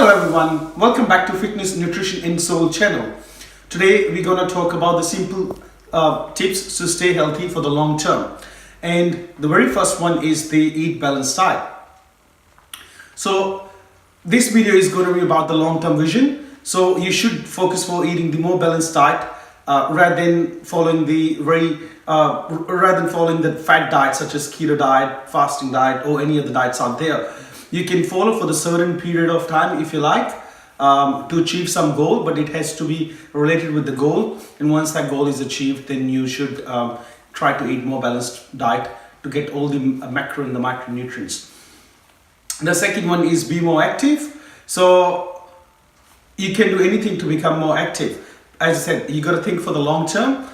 Hello everyone, welcome back to Fitness Nutrition and Soul channel. Today we're going to talk about the simple tips to stay healthy for the long term. And the very first one is the eat balanced diet. So this video is going to be about the long term vision. So you should focus for eating the more balanced diet rather than following the fat diet such as keto diet, fasting diet, or any other diets out there. You can follow for the certain period of time if you like to achieve some goal, but it has to be related with the goal. And once that goal is achieved, then you should try to eat more balanced diet to get all the macro and the micronutrients. The second one is be more active. So you can do anything to become more active. As I said, you got to think for the long term.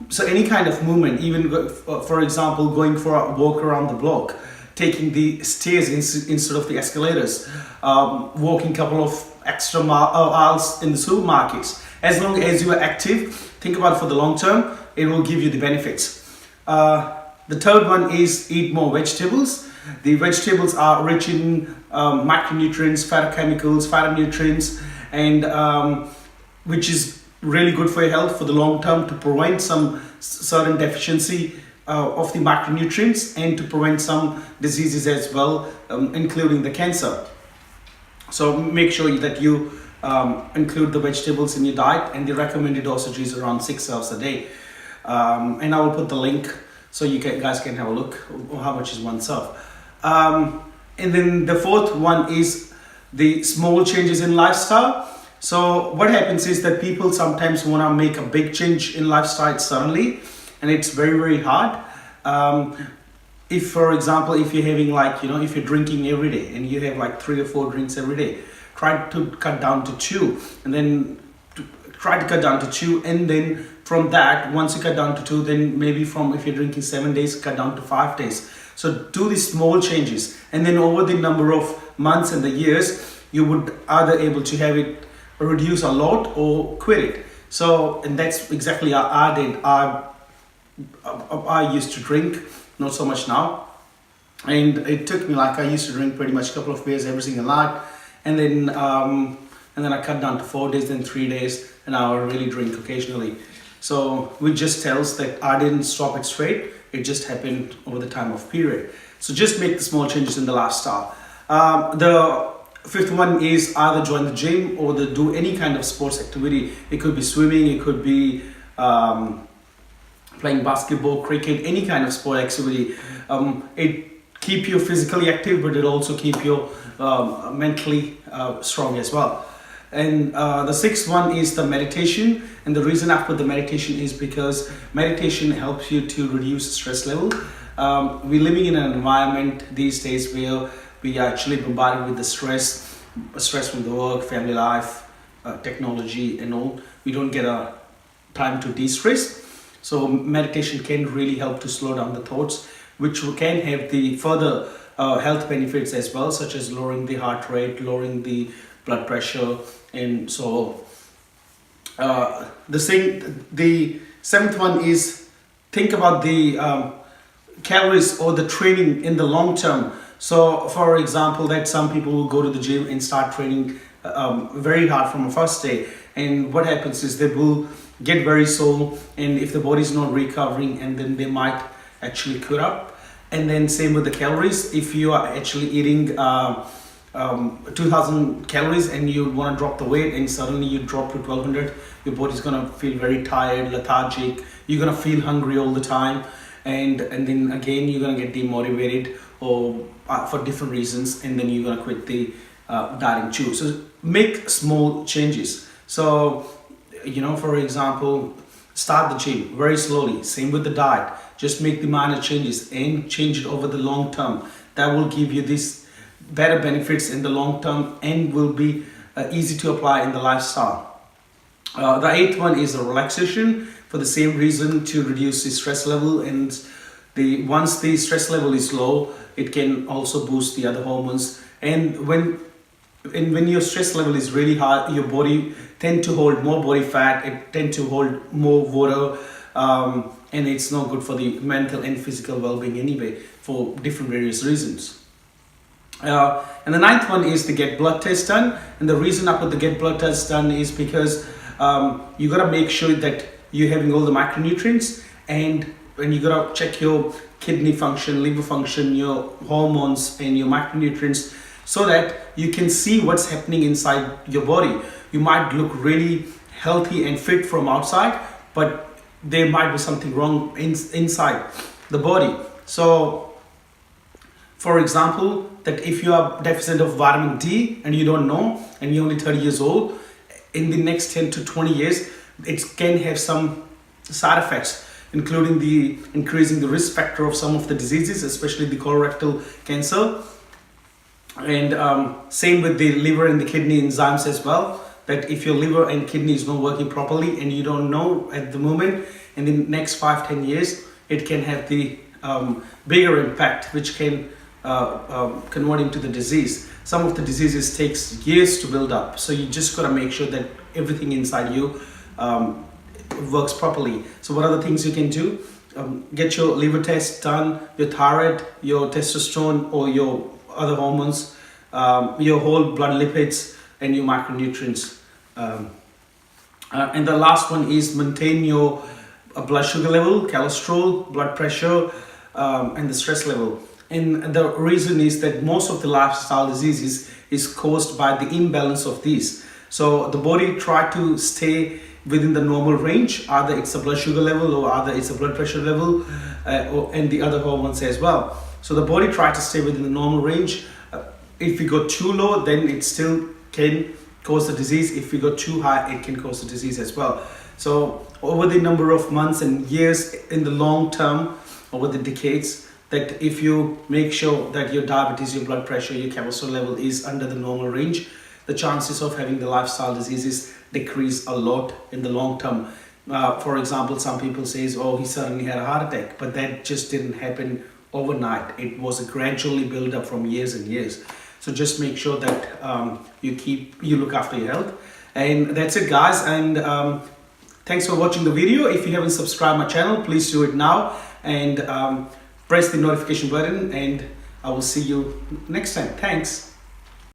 So any kind of movement, even for example, going for a walk around the block, taking the stairs instead of the escalators, walking a couple of extra miles in the supermarkets. As long as you are active, think about it for the long term, it will give you the benefits. The third one is eat more vegetables. The vegetables are rich in micronutrients, phytochemicals, phytonutrients, and which is really good for your health for the long term to prevent some certain deficiency of the macronutrients and to prevent some diseases as well, including the cancer. So make sure that you include the vegetables in your diet, and the recommended dosage is around 6 serves a day. And I will put the link so you guys can have a look how much is one serve. And then the fourth one is the small changes in lifestyle. So what happens is that people sometimes want to make a big change in lifestyle suddenly, and it's very, very hard. If, for example, if you're having if you're drinking every day and you have like 3 or 4 drinks every day, try to cut down to 2, and then and then from that, once you cut down to 2, then maybe if you're drinking 7 days, cut down to 5 days. So do these small changes, and then over the number of months and the years, you would either able to have it reduce a lot or quit it. So, and that's exactly what I did. I used to drink, not so much now, and it took me I used to drink pretty much a couple of beers every single night, and then I cut down to 4 days, then 3 days, and I would really drink occasionally. So which just tells that I didn't stop it straight, it just happened over the time of period. So just make the small changes in the lifestyle. The fifth one is either join the gym or do any kind of sports activity. It could be swimming, it could be playing basketball, cricket, any kind of sport activity. It keep you physically active, but it also keep you mentally strong as well. And the sixth one is the meditation. And the reason I put the meditation is because meditation helps you to reduce stress level. We're living in an environment these days where we are actually bombarded with the stress from the work, family life, technology and all. We don't get a time to de-stress. So meditation can really help to slow down the thoughts, which can have the further health benefits as well, such as lowering the heart rate, lowering the blood pressure. And so the seventh one is think about the calories or the training in the long term. So for example, that some people will go to the gym and start training very hard from the first day, and what happens is they will get very sore, and if the body is not recovering, and then they might actually quit up. And then same with the calories. If you are actually eating 2000 calories and you want to drop the weight, and suddenly you drop to 1200, your body's gonna feel very tired, lethargic. You're gonna feel hungry all the time, and then again you're gonna get demotivated or for different reasons, and then you're gonna quit the dieting too. So make small changes. So for example, start the gym very slowly. Same with the diet. Just make the minor changes and change it over the long term. That will give you these better benefits in the long term and will be easy to apply in the lifestyle. The eighth one is the relaxation, for the same reason, to reduce the stress level. And once the stress level is low, it can also boost the other hormones. And when your stress level is really high, your body tend to hold more body fat, it tend to hold more water, and it's not good for the mental and physical well-being anyway, for different various reasons. And the ninth one is to get blood test done. And the reason I put the get blood test done is because you got to make sure that you're having all the micronutrients, and when you got to check your kidney function, liver function, your hormones and your macronutrients, so that you can see what's happening inside your body. You might look really healthy and fit from outside, but there might be something wrong inside the body. So for example, that if you are deficient of vitamin D and you don't know, and you're only 30 years old, in the next 10 to 20 years, it can have some side effects, including the increasing the risk factor of some of the diseases, especially the colorectal cancer. And same with the liver and the kidney enzymes as well, that if your liver and kidney is not working properly and you don't know at the moment, in the next 5-10 years, it can have the bigger impact, which can convert into the disease. Some of the diseases takes years to build up, so you just got to make sure that everything inside you works properly. So what are the things you can do? Get your liver test done, your thyroid, your testosterone or your other hormones, your whole blood lipids and your micronutrients. And the last one is maintain your blood sugar level, cholesterol, blood pressure, and the stress level. And the reason is that most of the lifestyle diseases is caused by the imbalance of these. So the body try to stay within the normal range, either it's a blood sugar level or either it's a blood pressure level, and the other hormones as well. So the body try to stay within the normal range. If we go too low, then it still can cause the disease. If we go too high, it can cause the disease as well. So over the number of months and years, in the long term, over the decades, that if you make sure that your diabetes, your blood pressure, your cholesterol level is under the normal range, the chances of having the lifestyle diseases decrease a lot in the long term. For example, some people say, oh, he suddenly had a heart attack, but that just didn't happen overnight. It was a gradually build up from years and years. So just make sure that you look after your health. And that's it, guys. And thanks for watching the video. If you haven't subscribed my channel, please do it now, and press the notification button, and I will see you next time. Thanks.